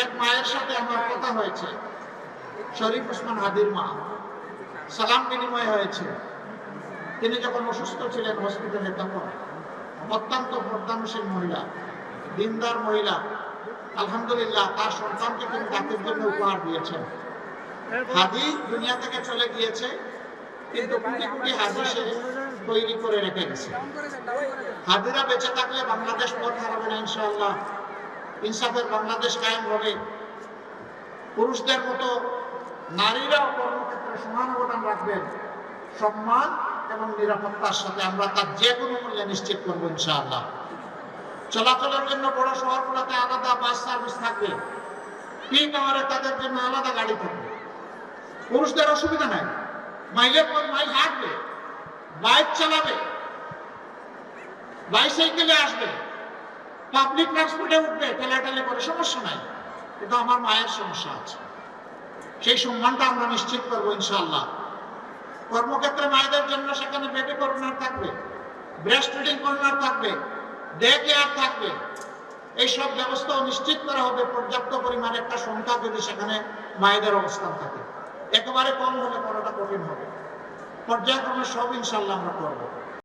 এক মায়ের সাথে আমার কথা হয়েছে, শরীফ ওসমান হাদির মা, সালাম বিনিময় হয়েছে। তিনি যখন অসুস্থ ছিলেন হসপিটালে, তখন অত্যন্ত পর্দানশীল মহিলা, দিনদার মহিলা, আলহামদুলিল্লাহ তার সন্তানকে তিনি জাতির জন্য উপহার দিয়েছেন। হাদি দুনিয়া থেকে চলে গিয়েছে, কিন্তু কোটি কোটি হাদি সে তৈরি করে রেখে গেছে। হাদিরা বেঁচে থাকলে বাংলাদেশ পথ হারাবে না ইনশাআল্লাহ। ইনসাফের বাংলাদেশ কায়েম হবে। পুরুষদের মতো নারীরাও কর্মক্ষেত্রে সমান অবদান রাখবেন। সম্মান এবং নিরাপত্তার সাথে আমরা তার যে কোনো মূল্যে নিশ্চিত করবো ইনশাআল্লাহ। চলাচলের জন্য বড় শহরগুলোতে আলাদা বাস সার্ভিস থাকবে, পিক আওয়ারে তাদের জন্য আলাদা গাড়ি থাকবে। পুরুষদের অসুবিধা নাই, মাইলের পর মাইল হাঁটবে, বাইক চালাবে, বাইসাইকেলে আসবে, পাবলিক ট্রান্সপোর্টে উঠবে, ঠেলাঠেলি করে, সমস্যা নাই। কিন্তু আমার মায়ের সমস্যা আছে, সেই সম্মানটা আমরা নিশ্চিত করবো ইনশাআল্লাহ। কর্মক্ষেত্রে মায়েদের জন্য সেখানে বেবি কর্নার থাকবে, ব্রেস্ট ফিডিং কর্নার থাকবে, ডে কেয়ার থাকবে। এইসব ব্যবস্থাও নিশ্চিত করা হবে। পর্যাপ্ত পরিমাণে একটা সংখ্যা যদি সেখানে মায়েদের অবস্থান থাকে, একেবারে কম হলে করাটা কঠিন হবে। পর্যায়ক্রমে সব ইনশাআল্লাহ আমরা করবো।